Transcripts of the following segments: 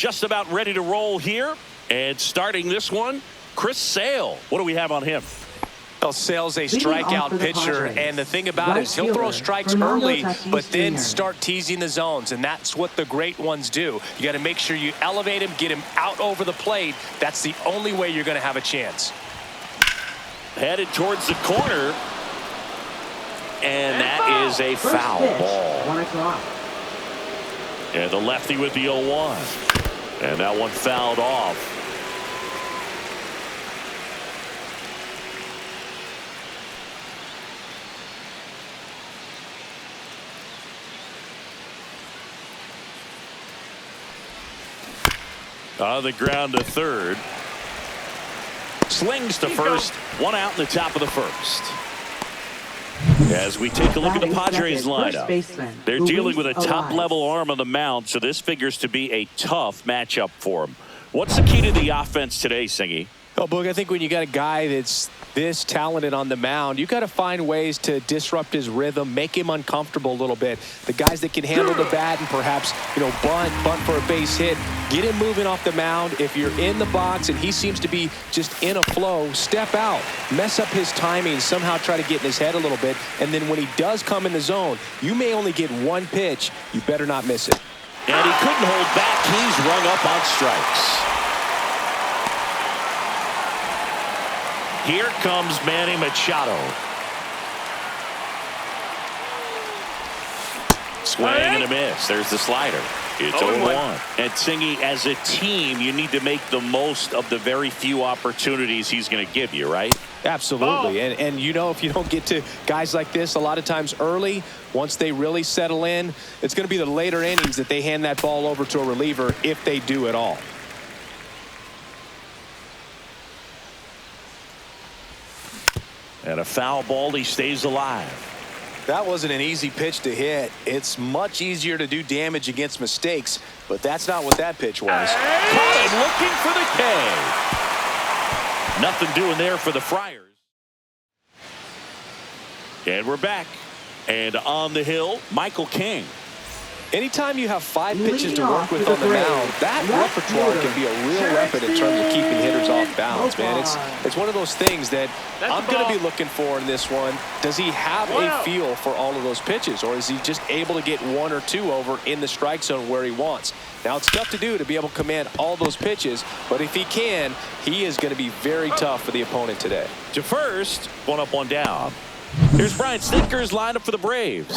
just about ready to roll here. And starting this one, Chris Sale. What do we have on him? Well, Sale's a strikeout pitcher, and the thing about it is he'll throw strikes early, but then start teasing the zones, and that's what the great ones do. You got to make sure you elevate him, get him out over the plate. That's the only way you're going to have a chance. Headed towards the corner, and that is a foul ball. And the lefty with the 0-1, and that one fouled off. On the ground to third. Slings to first. One out in the top of the first. As we take a look at the Padres lineup, they're dealing with a top-level arm on the mound, so this figures to be a tough matchup for them. What's the key to the offense today, Singy? Oh, Boog, I think when you got a guy that's this talented on the mound, you got to find ways to disrupt his rhythm, make him uncomfortable a little bit. The guys that can handle the bat and perhaps, bunt for a base hit, get him moving off the mound. If you're in the box and he seems to be just in a flow, step out, mess up his timing, somehow try to get in his head a little bit. And then when he does come in the zone, you may only get one pitch. You better not miss it. And he couldn't hold back. He's rung up on strikes. Here comes Manny Machado. Swing and a miss. There's the slider. It's 0-1. And Singy, as a team, you need to make the most of the very few opportunities he's going to give you, right? Absolutely. And if you don't get to guys like this a lot of times early, once they really settle in, it's going to be the later innings that they hand that ball over to a reliever if they do at all. And a foul ball, he stays alive. That wasn't an easy pitch to hit. It's much easier to do damage against mistakes, but that's not what that pitch was. Caught him looking for the K. Nothing doing there for the Friars. And we're back. And on the hill, Michael King. Anytime you have 5 pitches to work with on the mound, that repertoire can be a real weapon in terms of keeping hitters off balance, man. It's one of those things that I'm going to be looking for in this one. Does he have a feel for all of those pitches, or is he just able to get 1 or 2 over in the strike zone where he wants? Now, it's tough to do to be able to command all those pitches, but if he can, he is going to be very tough for the opponent today. To first, 1 up, 1 down. Here's Brian Snitker's lineup for the Braves.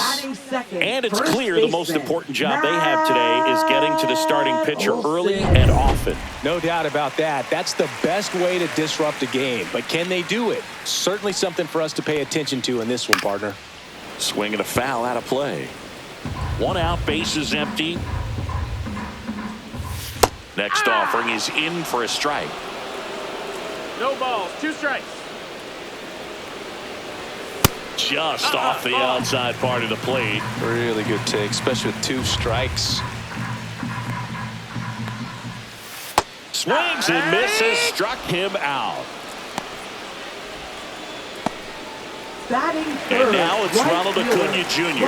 And it's clear the most important job they have today is getting to the starting pitcher early and often. No doubt about that. That's the best way to disrupt a game. But can they do it? Certainly something for us to pay attention to in this one, partner. Swing and a foul out of play. 1 out, bases empty. Next offering is in for a strike. No balls, 2 strikes. Just off the outside part of the plate. Really good take, especially with 2 strikes. Swings and misses, struck him out. And now it's Ronald Acuña Jr.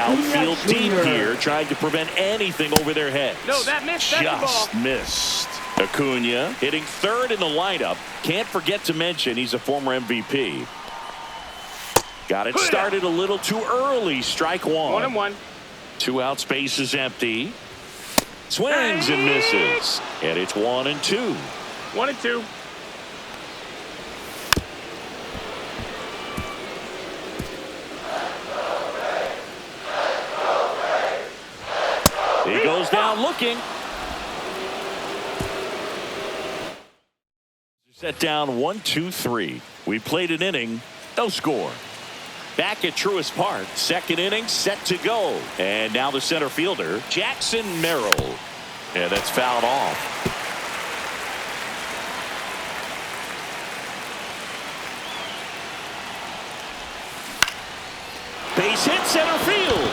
Outfield deep here, trying to prevent anything over their heads. No, that missed. Just missed. Acuña hitting 3rd in the lineup. Can't forget to mention he's a former MVP. Got it started a little too early. Strike 1. 1-1. 2 out, space is empty. Swings and misses. And it's 1-2. 1-2. He goes down looking. Set down 1-2-3. We played an inning. No score. Back at Truist Park, 2nd inning, set to go. And now the center fielder, Jackson Merrill. And that's fouled off. Base hit center field.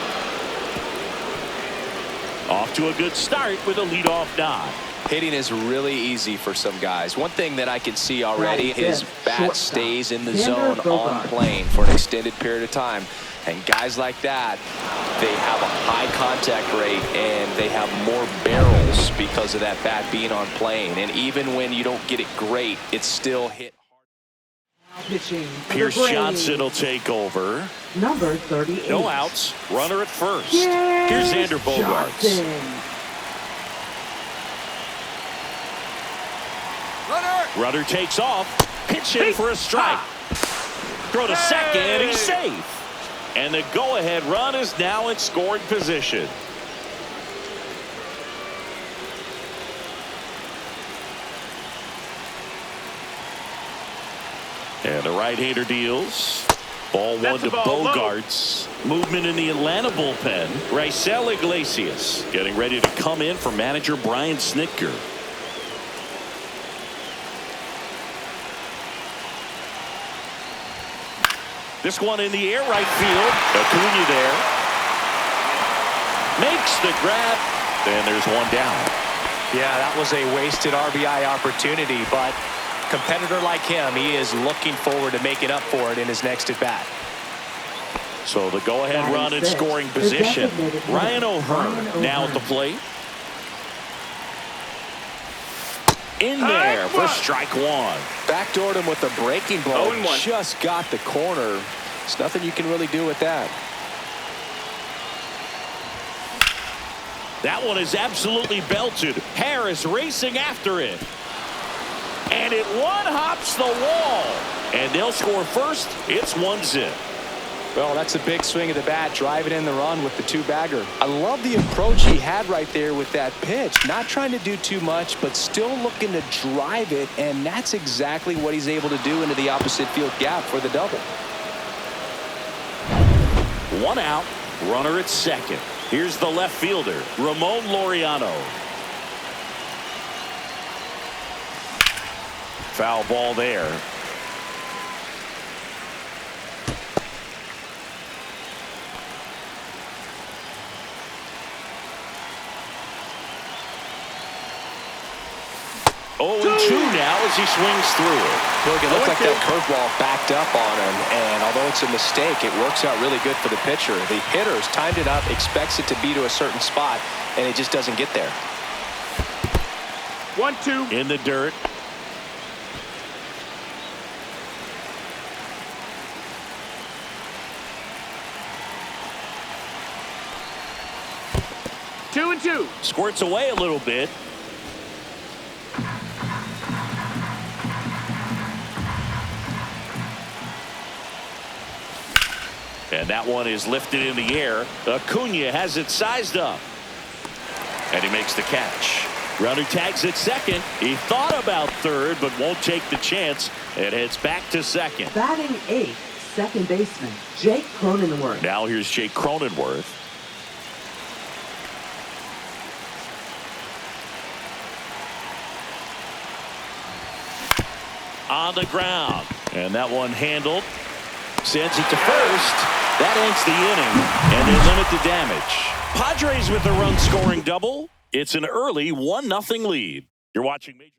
Off to a good start with a leadoff nod. Hitting is really easy for some guys. One thing that I can see already is bat stays in the zone on plane for an extended period of time. And guys like that, they have a high contact rate and they have more barrels because of that bat being on plane. And even when you don't get it great, it's still hit. Pitching. Pierce Johnson will take over. Number 38. No outs. Runner at first. Yes, Here's Xander Bogaerts. Johnson. Runner takes off. Pitch in for a strike. Throw to second. He's safe. And the go-ahead run is now in scoring position. And the right-hander deals. Ball one to Bogaerts. Movement in the Atlanta bullpen. Raisel Iglesias getting ready to come in for manager Brian Snitker. This one in the air, right field. Acuña there. Makes the grab. And there's one down. Yeah, that was a wasted RBI opportunity, but competitor like him, he is looking forward to making up for it in his next at bat. So the go-ahead run in scoring position. Ryan O'Hearn now at the plate. In there for strike one. Backdoored him with a breaking ball. Just got the corner. There's nothing you can really do with that. That one is absolutely belted. Harris racing after it. And it one-hops the wall. And they'll score first. It's 1-0. Well, that's a big swing of the bat, driving in the run with the two-bagger. I love the approach he had right there with that pitch. Not trying to do too much, but still looking to drive it, and that's exactly what he's able to do into the opposite field gap for the double. One out, runner at second. Here's the left fielder, Ramon Laureano. Foul ball there. Oh, and 2 now as he swings through it. Look, it looked like that curveball backed up on him, and although it's a mistake, it works out really good for the pitcher. The hitter's timed it up, expects it to be to a certain spot, and it just doesn't get there. 1-2. In the dirt. Two and two. Squirts away a little bit. And that one is lifted in the air. Acuña has it sized up. And he makes the catch. Runner tags at second. He thought about third, but won't take the chance. And heads back to second. Batting 8th, second baseman, Jake Cronenworth. Now here's Jake Cronenworth. On the ground. And that one handled. Sends it to first. That ends the inning. And they limit the damage. Padres with a run-scoring double. It's an early 1-0 lead. You're watching Major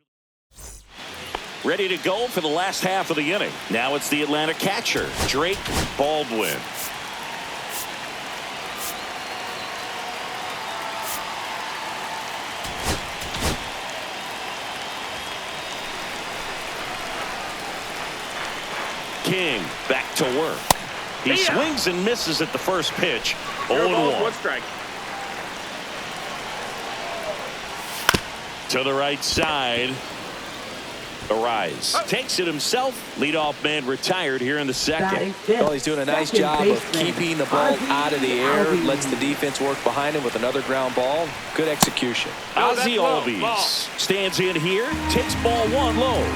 League. Ready to go for the last half of the inning. Now it's the Atlanta catcher, Drake Baldwin. King back to work. He swings and misses at the first pitch. 0-1. 1 strike. To the right side. Arise. Takes it himself. Leadoff man retired here in the second. Well, he's doing a nice job of keeping the ball out of the air. Lets the defense work behind him with another ground ball. Good execution. Ozzie Albies stands in here. Takes ball 1 low.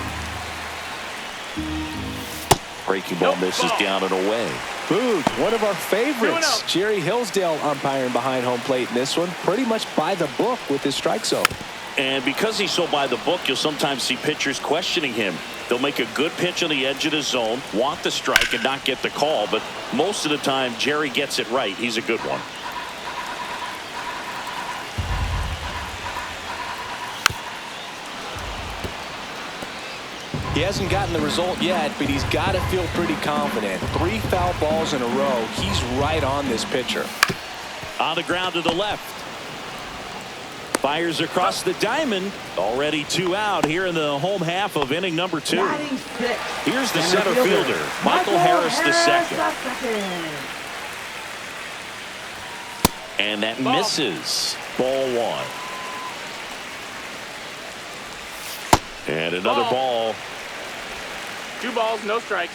Breaking ball misses down and away. Boog, one of our favorites. Jerry Hillsdale umpiring behind home plate in this one. Pretty much by the book with his strike zone. And because he's so by the book, you'll sometimes see pitchers questioning him. They'll make a good pitch on the edge of the zone, want the strike, and not get the call. But most of the time, Jerry gets it right. He's a good one. He hasn't gotten the result yet, but he's got to feel pretty confident. 3 foul balls in a row. He's right on this pitcher. On the ground to the left. Fires across the diamond. Already 2 out here in the home half of inning number 2. Here's the center fielder, Michael Harris II. And that misses. Ball 1. And another ball. 2 balls, no strikes.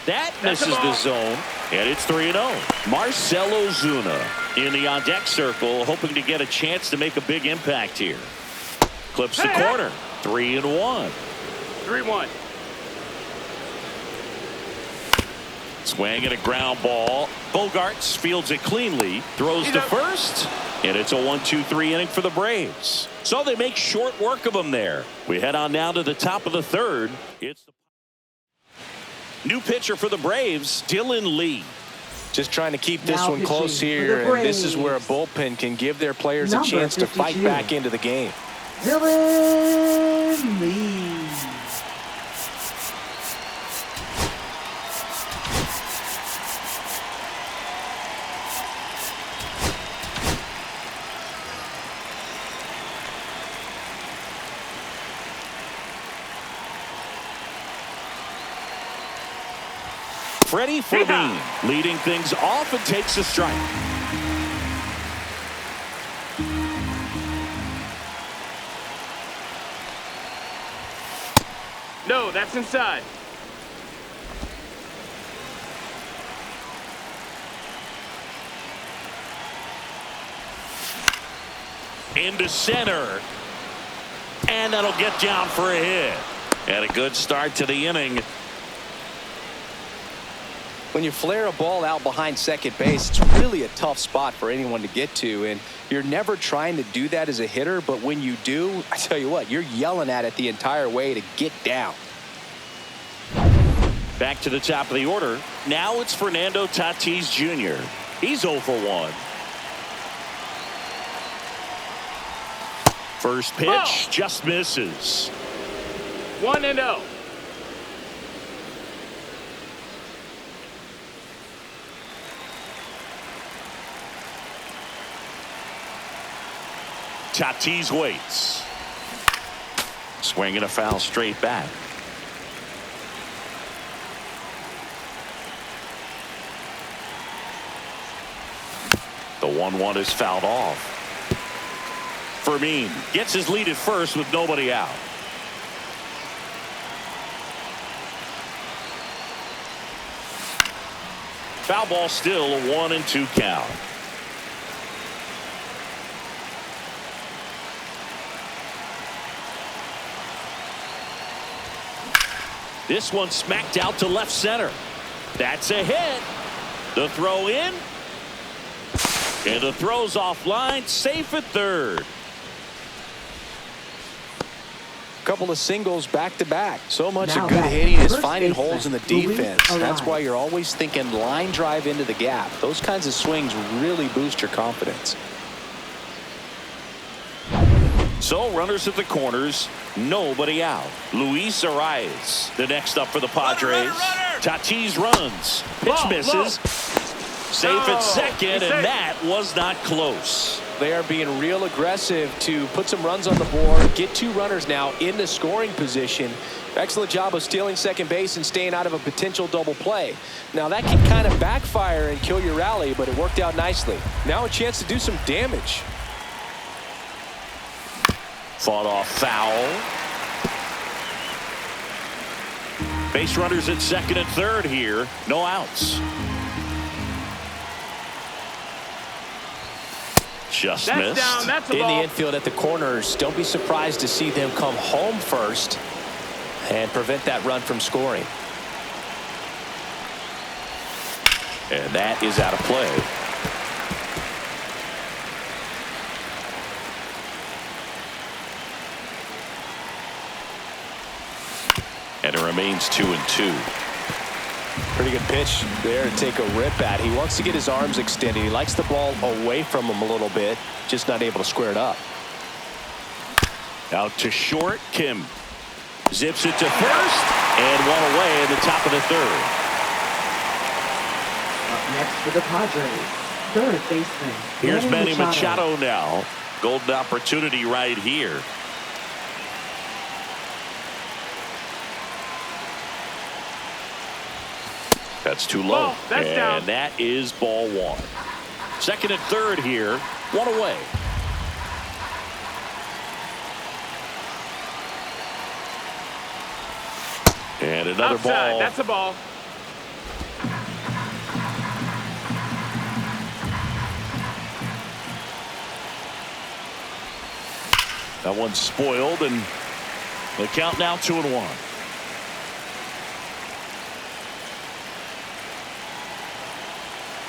That misses the zone. And it's 3-0. Marcell Ozuna in the on-deck circle, hoping to get a chance to make a big impact here. Clips the corner. 3-1. 3-1. Swing and a ground ball. Bogarts fields it cleanly. Throws to first. And it's a 1-2-3 inning for the Braves. So they make short work of them there. We head on now to the top of the 3rd. It's the new pitcher for the Braves, Dylan Lee. Just trying to keep this one close here, and this is where a bullpen can give their players a chance to fight back into the game. Dylan Lee. Freddie Fermin leading things off and takes a strike. No, that's inside. Into center. And that'll get down for a hit. And a good start to the inning. When you flare a ball out behind second base, it's really a tough spot for anyone to get to, and you're never trying to do that as a hitter, but when you do, I tell you what, you're yelling at it the entire way to get down. Back to the top of the order. Now it's Fernando Tatis Jr. He's 0 for 1. First pitch just misses. 1-0. Tatis waits. Swinging a foul straight back. The 1-1 is fouled off. Fermin gets his lead at first with nobody out. Foul ball still, a 1-2 count. This one smacked out to left center. That's a hit. The throw in. And the throw's offline. Safe at third. Couple of singles back to back. So much of good hitting is finding holes in the defense. That's why you're always thinking line drive into the gap. Those kinds of swings really boost your confidence. So runners at the corners, nobody out. Luis Arias, the next up for the Padres. Tatis runs. Pitch misses. Safe at second, and that was not close. They are being real aggressive to put some runs on the board, get 2 runners now in the scoring position. Excellent job of stealing second base and staying out of a potential double play. Now that can kind of backfire and kill your rally, but it worked out nicely. Now a chance to do some damage. Fought off foul. Base runners at second and third here. No outs. Just that's missed. Down. That's a in ball. the infield at the corners, don't be surprised to see them come home first and prevent that run from scoring. And that is out of play. And it remains 2-2. Pretty good pitch there to take a rip at. He wants to get his arms extended. He likes the ball away from him a little bit, just not able to square it up. Out to short. Kim zips it to first and one away in the top of the third. Up next for the Padres, third baseman. Here's Manny Machado now. Golden opportunity right here. That's too low. That's and down. That is ball one. Second and third here. One away. And another Outside. ball. That's a ball. That one's spoiled, and the count now 2-1.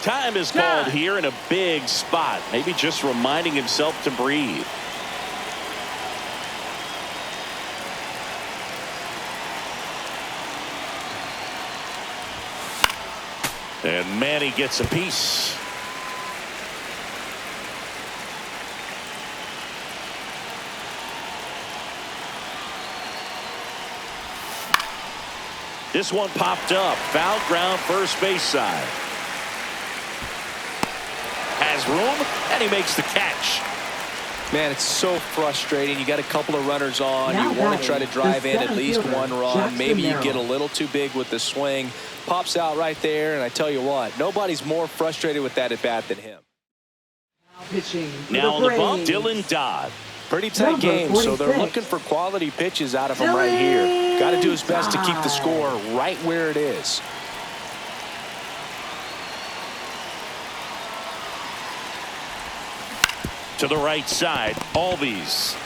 Time is called here in a big spot. Maybe just reminding himself to breathe. And Manny gets a piece. This one popped up. Foul ground first base side. Has room, and he makes the catch. Man, it's so frustrating. You got a couple of runners on. You want to try to drive in at least one run. Maybe you get a little too big with the swing. Pops out right there, and I tell you what, nobody's more frustrated with that at bat than him. Now on the bump, Dylan Dodd. Pretty tight game, so they're looking for quality pitches out of him right here. Got to do his best to keep the score right where it is. To the right side, Albies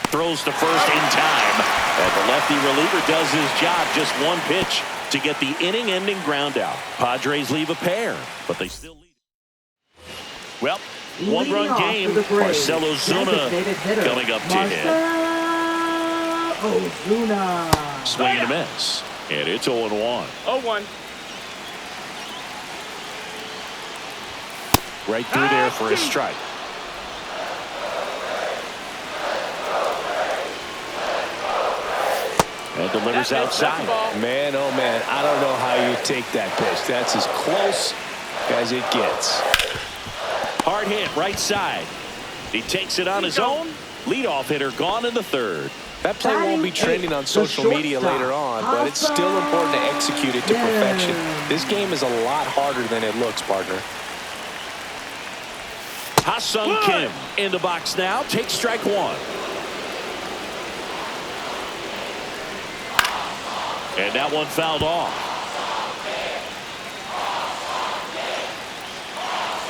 throws to first in time. And the lefty reliever does his job. Just one pitch to get the inning-ending ground out. Padres leave a pair, but they still lead. Well, one-run game. Marcell Ozuna coming up to hit. Swing and a miss. And it's 0-1. 0-1. Right through there for a strike. And delivers outside. Man, oh man, I don't know how you take that pitch. That's as close as it gets. Hard hit right side. He takes it on his own. Leadoff hitter gone in the third. That play won't be trending on social media later on, but it's still important to execute it to perfection. This game is a lot harder than it looks, partner. Ha-Sung Kim in the box now. Takes strike one. And that one fouled off.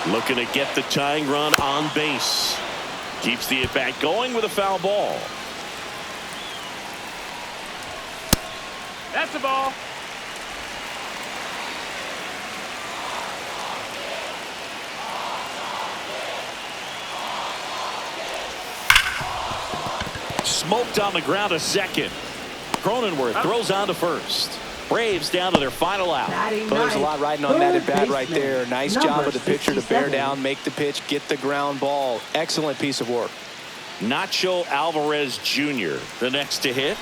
Looking to get the tying run on base. Keeps the at-bat going with a foul ball. That's a ball. Smoked on the ground a second. Cronenworth throws on to first. Braves down to their final out. Well, there's a lot riding on that at bat right there. Nice job of the pitcher to bear down, make the pitch, get the ground ball. Excellent piece of work. Nacho Alvarez Jr. the next to hit.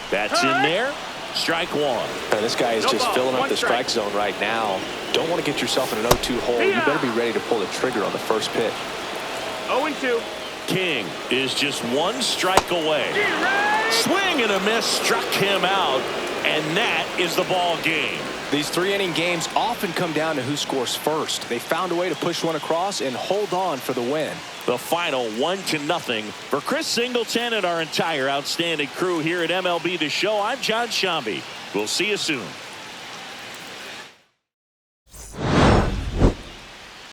That's in there. Strike one. This guy is just filling up the strike zone right now. Don't want to get yourself in an 0-2 hole. You better be ready to pull the trigger on the first pitch. 0-2. King is just one strike away. Swing and a miss struck him out, and that is the ball game. These three-inning games often come down to who scores first. They found a way to push one across and hold on for the win. The final 1-0 for Chris Singleton and our entire outstanding crew here at MLB The Show. I'm John Shambi. We'll see you soon.